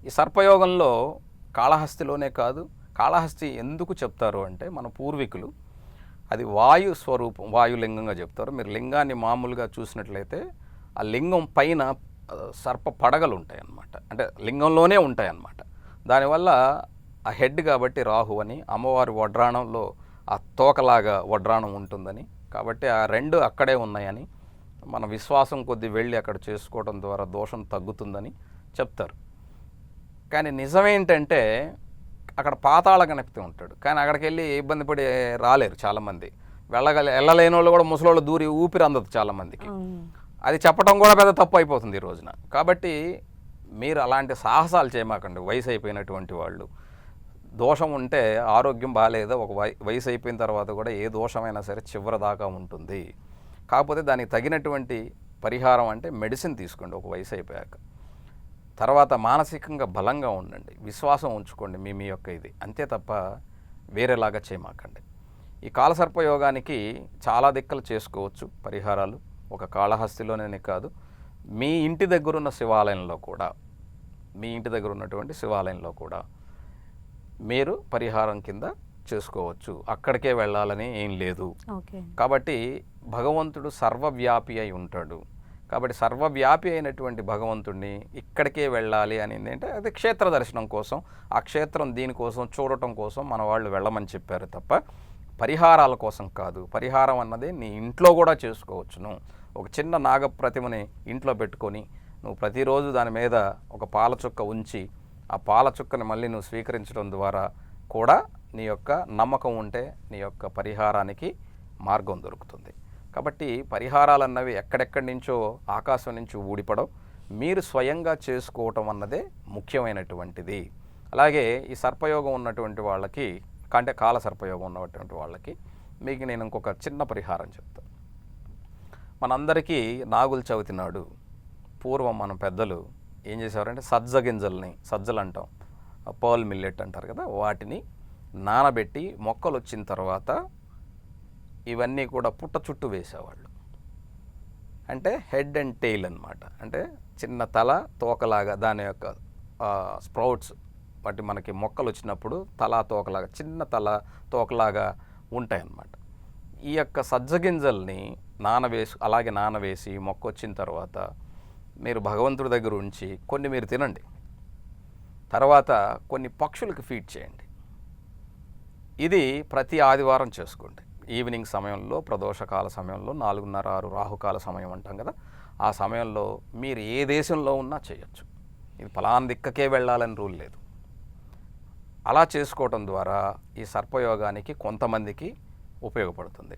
ఈ సర్పయోగంలో కాళహస్తిలోనే కాదు, కాళహస్తి ఎందుకు చెప్తారు అంటే మన పూర్వీకులు అది వాయు స్వరూపం, వాయులింగంగా చెప్తారు. మీరు లింగాన్ని మామూలుగా చూసినట్లయితే ఆ లింగం పైన సర్ప పడగలు ఉంటాయి అన్నమాట, అంటే లింగంలోనే ఉంటాయి అన్నమాట. దానివల్ల ఆ హెడ్ కాబట్టి రాహు అని, అమ్మవారి వడ్రాణంలో ఆ తోకలాగా వడ్రాణం ఉంటుందని, కాబట్టి ఆ రెండు అక్కడే ఉన్నాయని మన విశ్వాసం కొద్దీ వెళ్ళి అక్కడ చేసుకోవడం ద్వారా దోషం తగ్గుతుందని చెప్తారు. కానీ నిజమేంటంటే అక్కడ పాతాళ గణపతి ఉంటాడు, కానీ అక్కడికి వెళ్ళి ఇబ్బంది పడి రాలేరు చాలామంది. వెళ్ళలేని వాళ్ళు కూడా ముసలోళ్ళు దూరి ఊపిరి అందదు చాలామందికి. అది చెప్పడం కూడా పెద్ద తప్పు అయిపోతుంది ఈ రోజున. కాబట్టి మీరు అలాంటి సాహసాలు చేయమాకండి. వయసు అయిపోయినటువంటి వాళ్ళు, దోషం ఉంటే ఆరోగ్యం బాగాలేదు, ఒక వయసు అయిపోయిన తర్వాత కూడా ఏ దోషమైనా సరే చివరి దాకా ఉంటుంది. కాకపోతే దానికి తగినటువంటి పరిహారం అంటే మెడిసిన్ తీసుకోండి ఒక వయసు అయిపోయాక. తర్వాత మానసికంగా బలంగా ఉండండి, విశ్వాసం ఉంచుకోండి మీ యొక్క ఇది, అంతే తప్ప వేరేలాగా చేయమాకండి. ఈ కాలసర్పయోగానికి చాలా దిక్కలు చేసుకోవచ్చు పరిహారాలు, ఒక కాళహస్తిలోనే కాదు, మీ ఇంటి దగ్గరున్న శివాలయంలో కూడా, మీ ఇంటి దగ్గర ఉన్నటువంటి శివాలయంలో కూడా మీరు పరిహారం కింద చేసుకోవచ్చు. అక్కడికే వెళ్ళాలని ఏం లేదు. కాబట్టి భగవంతుడు సర్వవ్యాపి అయి ఉంటాడు. కాబట్టి సర్వవ్యాపి అయినటువంటి భగవంతుడిని ఇక్కడికే వెళ్ళాలి అని ఏంటంటే అది క్షేత్ర దర్శనం కోసం, ఆ క్షేత్రం దీనికోసం చూడటం కోసం మన వాళ్ళు వెళ్ళమని చెప్పారు తప్ప పరిహారాల కోసం కాదు. పరిహారం అన్నది నీ ఇంట్లో కూడా చేసుకోవచ్చును. ఒక చిన్న నాగప్రతిమని ఇంట్లో పెట్టుకొని నువ్వు ప్రతిరోజు దాని మీద ఒక పాల చుక్క ఉంచి ఆ పాల చుక్కని మళ్ళీ నువ్వు స్వీకరించడం ద్వారా కూడా నీ యొక్క నమ్మకం ఉంటే నీ యొక్క పరిహారానికి మార్గం దొరుకుతుంది. కాబట్టి పరిహారాలు అన్నవి ఎక్కడెక్కడి నుంచో ఆకాశం నుంచి ఊడిపడవు, మీరు స్వయంగా చేసుకోవటం అన్నదే ముఖ్యమైనటువంటిది. అలాగే ఈ సర్పయోగం ఉన్నటువంటి వాళ్ళకి, అంటే కాల సర్పయోగం ఉన్నటువంటి వాళ్ళకి మీకు నేను ఇంకొక చిన్న పరిహారం చెప్తాను. మనందరికీ నాగుల చవితి నాడు పూర్వం మన పెద్దలు ఏం చేసేవారంటే సజ్జ గింజల్ని, సజ్జలు అంటాం, పర్ల్ మిల్లెట్ అంటారు కదా, వాటిని నానబెట్టి మొక్కలు వచ్చిన తర్వాత ఇవన్నీ కూడా పుట్ట చుట్టూ వేసేవాళ్ళు. అంటే హెడ్ అండ్ టెయిల్ అన్నమాట. అంటే చిన్న తల తోకలాగా దాని యొక్క స్ప్రౌట్స్, వాటి మనకి మొక్కలు వచ్చినప్పుడు తల తోకలాగా, చిన్న తల తోకలాగా ఉంటాయి అన్నమాట. ఈ యొక్క సజ్జగింజల్ని అలాగే నానవేసి మొక్క వచ్చిన తర్వాత మీరు భగవంతుడి దగ్గర ఉంచి కొన్ని మీరు తినండి, తర్వాత కొన్ని పక్షులకు ఫీడ్ చేయండి. ఇది ప్రతి ఆదివారం చేసుకోండి. ఈవినింగ్ సమయంలో, ప్రదోషకాల సమయంలో, 4:30-6 రాహుకాల సమయం అంటాం కదా, ఆ సమయంలో మీరు ఏ దేశంలో ఉన్నా చేయొచ్చు. ఇది ఫలానా దిక్కకే వెళ్ళాలని రూల్ లేదు. అలా చేసుకోవటం ద్వారా ఈ సర్పయోగానికి కొంతమందికి ఉపయోగపడుతుంది.